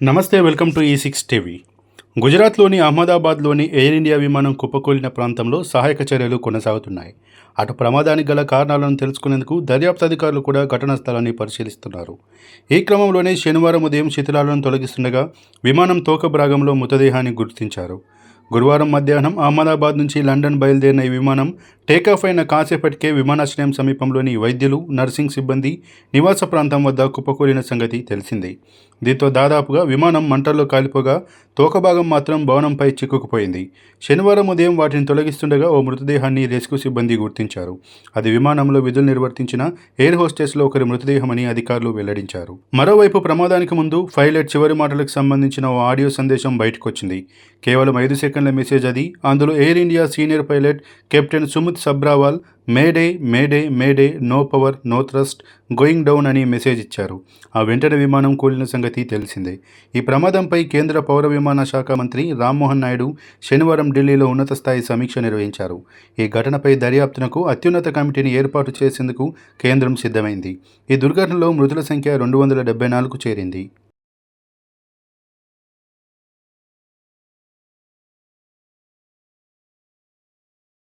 నమస్తే, welcome to ఈ6 TV. గుజరాత్లోని అహ్మదాబాద్లోని air India విమానం కుప్పకూలిన ప్రాంతంలో సహాయక చర్యలు కొనసాగుతున్నాయి. అటు ప్రమాదానికి గల కారణాలను తెలుసుకునేందుకు దర్యాప్తు అధికారులు కూడా ఘటనా స్థలాన్ని పరిశీలిస్తున్నారు. ఈ క్రమంలోనే శనివారం ఉదయం శిథిలాలను తొలగిస్తుండగా విమానం తోక భాగంలో మృతదేహాన్ని గుర్తించారు. గురువారం మధ్యాహ్నం అహ్మదాబాద్ నుంచి లండన్ బయలుదేరిన ఈ విమానం టేకాఫ్ అయిన కాసేపటికే విమానాశ్రయం సమీపంలోని వైద్యులు, నర్సింగ్ సిబ్బంది నివాస ప్రాంతం వద్ద కుప్పకూలిన సంగతి తెలిసిందే. దీంతో దాదాపుగా విమానం మంటల్లో కాలిపోగా తోకభాగం మాత్రం భవనంపై చిక్కుకుపోయింది. శనివారం ఉదయం వాటిని తొలగిస్తుండగా ఓ మృతదేహాన్ని రెస్క్యూ సిబ్బంది గుర్తించారు. అది విమానంలో విధులు నిర్వర్తించిన ఎయిర్ హోస్టెస్లో ఒకరి మృతదేహమని అధికారులు వెల్లడించారు. మరోవైపు ప్రమాదానికి ముందు పైలట్ చివరి మాటలకు సంబంధించిన ఓ ఆడియో సందేశం బయటకొచ్చింది. కేవలం 5 సెకండ్ల మెసేజ్ అది. అందులో Air India senior pilot captain Sumit Sabharwal mayday mayday mayday, no power no thrust, going down అని మెసేజ్ ఇచ్చారు. ఆ వెంటనే విమానం కూలిన సంగతి తెలిసిందే. ఈ ప్రమాదంపై కేంద్ర పౌర విమాన శాఖ మంత్రి రామ్మోహన్ నాయుడు శనివారం ఢిల్లీలో ఉన్నత స్థాయి సమీక్ష నిర్వహించారు. ఈ ఘటనపై దర్యాప్తునకు అత్యున్నత కమిటీని ఏర్పాటు చేసేందుకు కేంద్రం సిద్ధమైంది. ఈ దుర్ఘటనలో మృతుల సంఖ్య 274కు చేరింది.